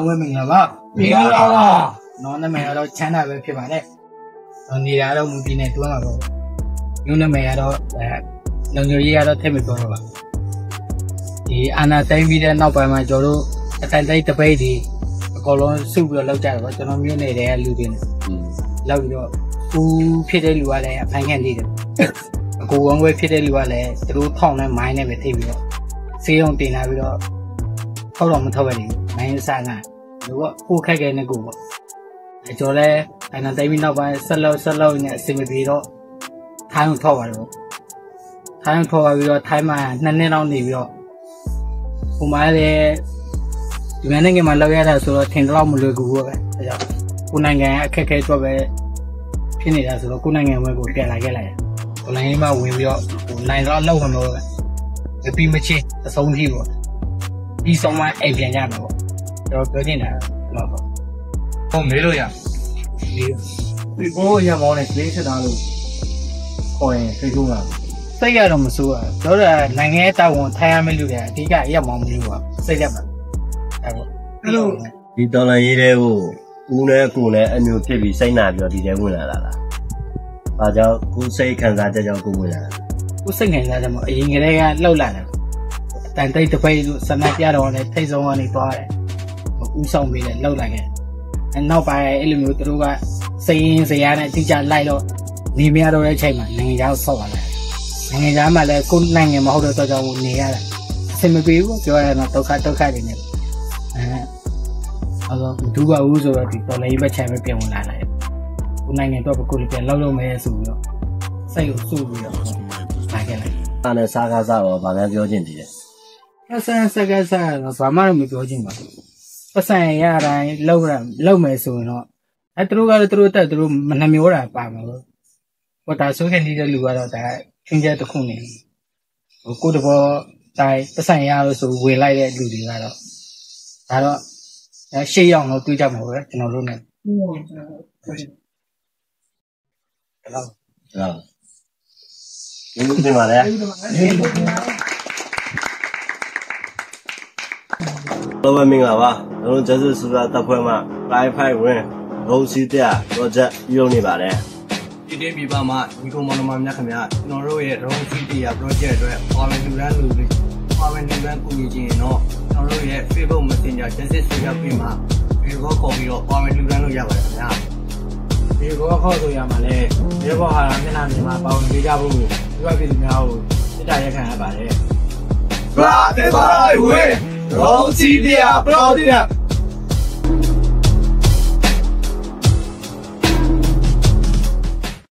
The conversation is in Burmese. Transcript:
ဝဲမင်္ဂလာပါမင်္ဂလာပါနော်နာမည်ကတော့ချမ်းသာပဲဖြစ်ပါတယ်နေရာတော့မူပြည်နယ်တွန်းလာတော့မြို့နာမည်ကတော့လုံခြုံရေးကတော့ထည့်မပြောတော့ပါဒီအာနာသိမ့်ပြီးတဲ့နောက်ပိုင်းမှာကျွန်တော်တို့အတန်တိတ်တပိတ်ဒီအကုန်လုံးစုပြီးတော့လောက်ကြတယ်ပေါ့ကျွန်တော်မြို့နယ်တွေကလူတွေနဲ့လောက်ပြီးတော့ဦးဖြစ်တဲ့လူကလည်းအဖန်ခံနေတယ်အကူဝမ်းဝဲဖြစ်တဲ့လူကလည်းသူတို့ထောင်နဲ့မိုင်းနဲ့ပဲထိပြီးတော့စေးုံတင်လာပြီးတော့ထောက်တော့မထောက်ပဲနေမိုင်းစားကလူကကိုခက်ခဲနေကိုပေါ့ကျွန်တော်လည်းအနာသိမ့်ပြီးနောက်ပိုင်းဆက်လောက်နဲ့အစီအမပြေတော့ထိုင်းကိုထောက်ပါတယ်ပေါ့ထိုင်းထောက်ပါပြီးတော့ထိုင်းမှာ2နှစ်လောက်နေပြီးတော့ဟိုမှာလည်းဒီနိုင်ငံမှာလောက်ရတာဆိုတော့ထင်တော့မလွယ်ဘူးပဲအဲကြောင့်ကိုနိုင်ငံအခက်ခဲတော့ပဲဖြစ်နေတာဆိုတော့ကိုနိုင်ငံဘက်ကိုပြန်လာခဲ့လိုက်ကိုနိုင်ငံမှာဝင်ပြီးတော့ဟိုနိုင်တော့လောက်ဝင်လို့ပဲပြီးမချင်းအဆုံးထိပေါ့ဒီဆုံးမအိမ်ပြန်ကြမှာပေါ့ကျွန်တော်ပြောနေတာတော့ဟုတ်မေးလို့ရဒီကိုရမောင်းနဲ့လေးချက်သားလို့ခေါ်ရင်သိကြမှာစိတ်ရတော့မစိုးရတော့နိုင်ငံရဲ့တာဝန်ထိုင်ရမယ့်လူတွေအဓိကရက်မောင်းမလို့ပါစိတ်ရမှာအဲ့လိုဒီတော်လန်ရေးတဲ့ကိုဦးနဲ့ကိုနဲ့အမျိုးဖြစ်ပြီးစိတ်နာပြီးတော့ဒီထဲဝင်လာတာလား။ဘာကြောင့်ကိုစိတ်ခံစားချက်ကြောင့်ကိုဝင်လာတာ။ကိုစိတ်ခံစားချက်မှာအရင်ကတည်းကလှုပ်လာတယ်။တန်တိတ်တပိတ်လို့စနက်ပြတော့လည်းထိတ်ဆုံးကနေသွားတယ်။ဦးဆောင်ပြီးလည်းလှုပ်လာခဲ့။အဲနောက်ပိုင်းအဲ့လိုမျိုးသူတို့ကစိတ်ရင်းစရာနဲ့အတိအကျလိုက်တော့နေမရတော့တဲ့အချိန်မှာနိုင်ငံခြားကိုဆောက်လာတယ်။နိုင်ငံခြားမှာလည်းကိုနိုင်ငံမဟုတ်တဲ့အတွက်ကြောင့်နေရတာ။အဆင်မပြေဘူးပြောရတော့ဒုက္ခတွေနဲ့အဲ့တော့ဒုက္ခဦးဆိုတော့ဒီတော်လေးပဲခြံပဲပြန်ဝင်လာတယ်ကိုနိုင်ငံတော့ကိုလည်းပြန်လောက်မယ်ဆိုပြီးတော့စိတ်ကိုစုပြီးတော့လာခဲ့လိုက်အဲ့နဲ့စားကားစားတော့ဗာများပြောချင်းတည်တယ်ပတ်စံစကားစားတော့ဘာမှမပြောချင်းပါပတ်စံရတိုင်းလောက်မယ်ဆိုရင်တော့အဲ့သူတို့ကလည်းသူတို့တက်သူတို့မနှမျိုးတာပါမှာလို့ဟိုဒါဆိုခင်နေတဲ့လူကတော့ဒါချင်းချက်တစ်ခုနေဟိုကိုတဘောတိုင်းပတ်စံရလို့ဆိုဝင်လိုက်တဲ့လူတွေကတော့ဒါတော့ရှေ့ရောက်တော့တွေးကြမှာပဲကျွန်တော်တို့ ਨੇ ဟုတ်ကဲ့ဟုတ်ဒီလိုတင်ပါလေတော်ပါမင်္ဂလာပါကျွန်တော်ကျဆူစူတာတပ်ဖွဲ့မှ Wi-Fi ဝင်လုံးစီတဲ့ project ပြုလုပ်နေပါတယ်ဒီနေ့ပြပါမှာဒီကောင်မတော်များခင်ဗျာကျွန်တော်တို့ရဲ့ Round 3 project အတွက် Power လူရန်လူကြီး Power လူရန်ကိုကြီးရင်တော့ကျွန်တော်တို့ရဲ့ Facebook Messenger ကျဆစ်ဆွေးရောက်ပြီးမှဒီကောခေါ်ပြီးတော့ Power လူရန်လို့ရပါတယ်ခင်ဗျာဒီကောခေါ်ဆိုရမှာလဲဒီကောဟာမျက်နှာမြင်မှာပေါဝင်ပေးကြဖို့ဒီဘက်ပြည်သူများကိုစစ်တာရက်ခံရပါတယ်ဘာတဲ့ပါဝေး Round 3 project